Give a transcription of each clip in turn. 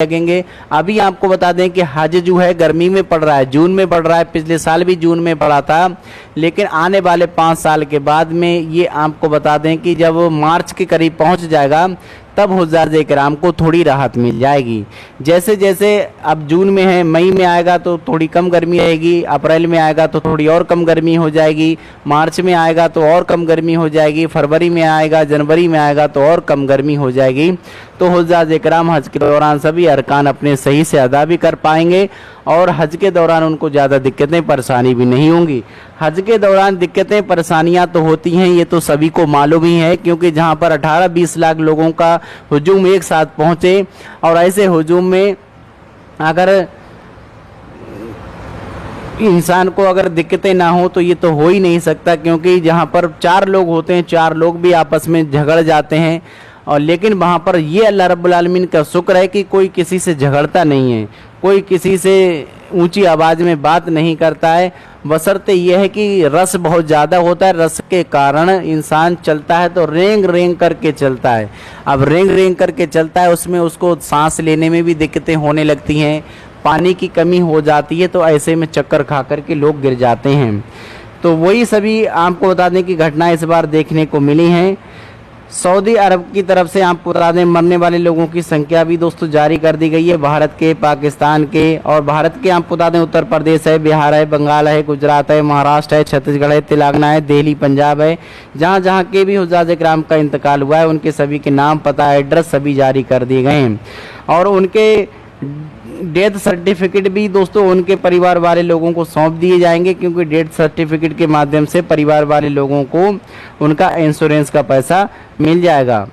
लगेंगे। अभी आपको बता दें कि हज जो है गर्मी में पड़ रहा है, जून में पड़ रहा है, पिछले साल भी जून में पड़ा था, लेकिन आने वाले 5 साल के बाद में ये आपको बता दें कि जब मार्च के करीब पहुंच जाएगा तब हुज्जाज इकराम को थोड़ी राहत मिल जाएगी। जैसे जैसे अब जून में है, मई में आएगा तो थोड़ी कम गर्मी रहेगी, अप्रैल में आएगा तो थोड़ी और कम गर्मी हो जाएगी, मार्च में आएगा तो और कम गर्मी हो जाएगी, फरवरी में आएगा, जनवरी में आएगा तो और कम गर्मी हो जाएगी। तो हुज्जाज इकराम हज के दौरान सभी अरकान अपने सही से अदा भी कर पाएंगे और हज के दौरान उनको ज़्यादा दिक्कतें परेशानी भी नहीं होंगी। हज के दौरान दिक्कतें परेशानियां तो होती हैं, ये तो सभी को मालूम ही है, क्योंकि जहां पर 18-20 लाख लोगों का हुजूम एक साथ पहुंचे और ऐसे हुजूम में अगर इंसान को अगर दिक्कतें ना हो तो ये तो हो ही नहीं सकता, क्योंकि जहाँ पर 4 लोग होते हैं, 4 लोग भी आपस में झगड़ जाते हैं। और लेकिन वहाँ पर ये अल्लाह रब्बुल आलमीन का शुक्र है कि कोई किसी से झगड़ता नहीं है, कोई किसी से ऊंची आवाज़ में बात नहीं करता है, बशर्ते यह है कि रस बहुत ज़्यादा होता है, रस के कारण इंसान चलता है तो रेंग रेंग करके चलता है। अब रेंग रेंग करके चलता है, उसमें उसको सांस लेने में भी दिक्कतें होने लगती हैं, पानी की कमी हो जाती है, तो ऐसे में चक्कर खा करके लोग गिर जाते हैं। तो वही सभी आपको बता दें कि घटनाएं इस बार देखने को मिली हैं। सऊदी अरब की तरफ से आपको बता दें मरने वाले लोगों की संख्या भी दोस्तों जारी कर दी गई है, भारत के, पाकिस्तान के और भारत के आपको बता दें उत्तर प्रदेश है, बिहार है, बंगाल है, गुजरात है, महाराष्ट्र है, छत्तीसगढ़ है, तेलंगाना है, दिल्ली, पंजाब है। जहां जहां के भी हुज्जाज इकराम का इंतकाल हुआ है उनके सभी के नाम, पता, एड्रेस सभी जारी कर दिए गए हैं और उनके डेथ सर्टिफिकेट भी दोस्तों उनके परिवार वाले लोगों को सौंप दिए जाएंगे, क्योंकि डेथ सर्टिफिकेट के माध्यम से परिवार वाले लोगों को उनका इंश्योरेंस का पैसा मिल जाएगा।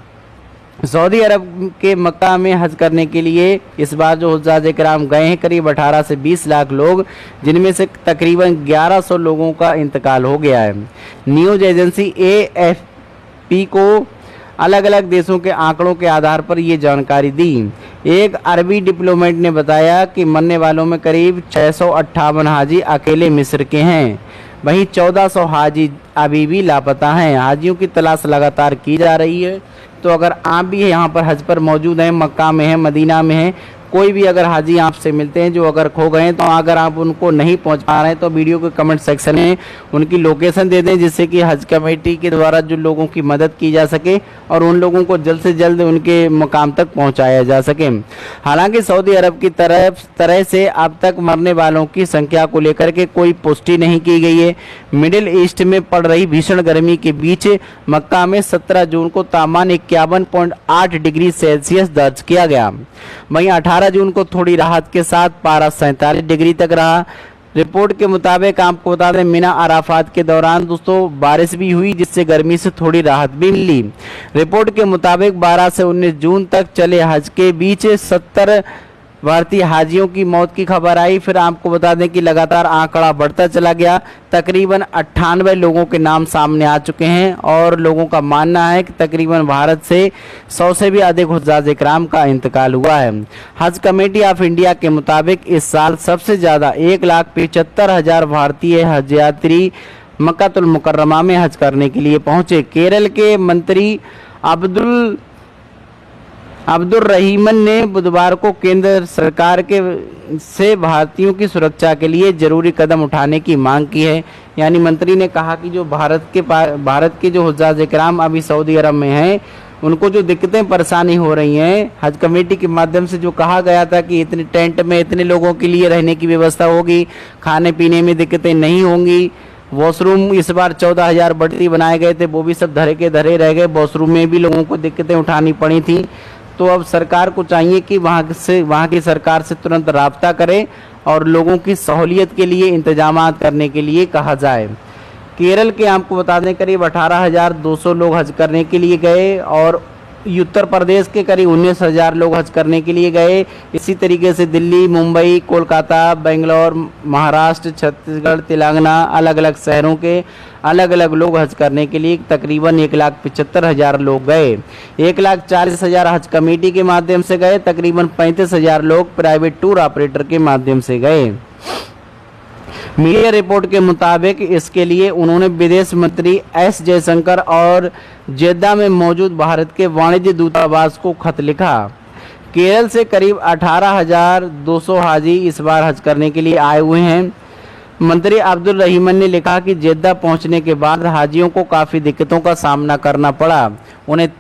सऊदी अरब के मक्का में हज करने के लिए इस बार जो हुज्जाज इकराम गए हैं करीब 18 से 20 लाख लोग, जिनमें से तकरीबन 1100 लोगों का इंतकाल हो गया है। न्यूज एजेंसी AFP को अलग अलग देशों के आंकड़ों के आधार पर ये जानकारी दी। एक अरबी डिप्लोमेट ने बताया कि मरने वालों में करीब 658 हाजी अकेले मिस्र के हैं, वहीं 1400 हाजी अभी भी लापता हैं। हाजियों की तलाश लगातार की जा रही है। तो अगर आप भी यहाँ पर हज पर मौजूद हैं, मक्का में हैं, मदीना में हैं, कोई भी अगर हाजी आपसे मिलते हैं जो अगर खो गए हैं, तो अगर आप उनको नहीं पहुंच पा रहे हैं तो वीडियो के कमेंट सेक्शन में उनकी लोकेशन दे दें, जिससे कि हज कमेटी के द्वारा जो लोगों की मदद की जा सके और उन लोगों को जल्द से जल्द उनके मकाम तक पहुंचाया जा सके। हालांकि सऊदी अरब की तरह से अब तक मरने वालों की संख्या को लेकर के कोई पुष्टि नहीं की गई है। मिडिल ईस्ट में पड़ रही भीषण गर्मी के बीच मक्का में 17 जून को तापमान 51.8 डिग्री सेल्सियस दर्ज किया गया। वहीं 18 जून को थोड़ी राहत के साथ पारा 47 डिग्री तक रहा। रिपोर्ट के मुताबिक आपको बता दें मिना अराफात के दौरान दोस्तों बारिश भी हुई, जिससे गर्मी से थोड़ी राहत भी मिली। रिपोर्ट के मुताबिक 12 से 19 जून तक चले हज के बीच 70 भारतीय हाजियों की मौत की खबर आई। फिर आपको बता दें कि लगातार आंकड़ा बढ़ता चला गया, तकरीबन 98 लोगों के नाम सामने आ चुके हैं और लोगों का मानना है कि तकरीबन भारत से 100 से भी अधिक हुज्जाज इकराम का इंतकाल हुआ है। हज कमेटी ऑफ इंडिया के मुताबिक इस साल सबसे ज़्यादा 1,75,000 भारतीय हज यात्री मक्कातुल मुकर्रमा में हज करने के लिए पहुंचे। केरल के मंत्री अब्दुल रहीमन ने बुधवार को केंद्र सरकार से भारतीयों की सुरक्षा के लिए जरूरी कदम उठाने की मांग की है। यानी मंत्री ने कहा कि जो भारत के जो हुज्जाज इकराम अभी सऊदी अरब में हैं, उनको जो दिक्कतें परेशानी हो रही हैं, हज कमेटी के माध्यम से जो कहा गया था कि इतने टेंट में इतने लोगों के लिए रहने की व्यवस्था होगी, खाने पीने में दिक्कतें नहीं होंगी, वॉशरूम इस बार 14,000 बढ़ती बनाए गए थे, वो भी सब धरे के धरे रह गए, वॉशरूम में भी लोगों को दिक्कतें उठानी पड़ी थी। तो अब सरकार को चाहिए कि वहाँ की सरकार से तुरंत राब्ता करे और लोगों की सहूलियत के लिए इंतजामात करने के लिए कहा जाए। केरल के आपको बता दें करीब 18,200 लोग हज करने के लिए गए और उत्तर प्रदेश के करीब 19,000 लोग हज करने के लिए गए। इसी तरीके से दिल्ली, मुंबई, कोलकाता, बेंगलोर, महाराष्ट्र, छत्तीसगढ़, तेलंगाना, अलग अलग शहरों के अलग अलग लोग हज करने के लिए तकरीबन 1,75,000 लोग गए। 1,40,000 हज कमेटी के माध्यम से गए, तकरीबन 35,000 लोग प्राइवेट टूर ऑपरेटर के माध्यम से गए। मीडिया रिपोर्ट के मुताबिक इसके लिए उन्होंने विदेश मंत्री एस जयशंकर और जेद्दा में मौजूद भारत के वाणिज्य दूतावास को खत लिखा। केरल से करीब 18,200 हाजी इस बार हज करने के लिए आए हुए हैं। मंत्री अब्दुल रहीमन ने लिखा कि जेद्दा पहुंचने के बाद हाजियों को काफ़ी दिक्कतों का सामना करना पड़ा। उन्हें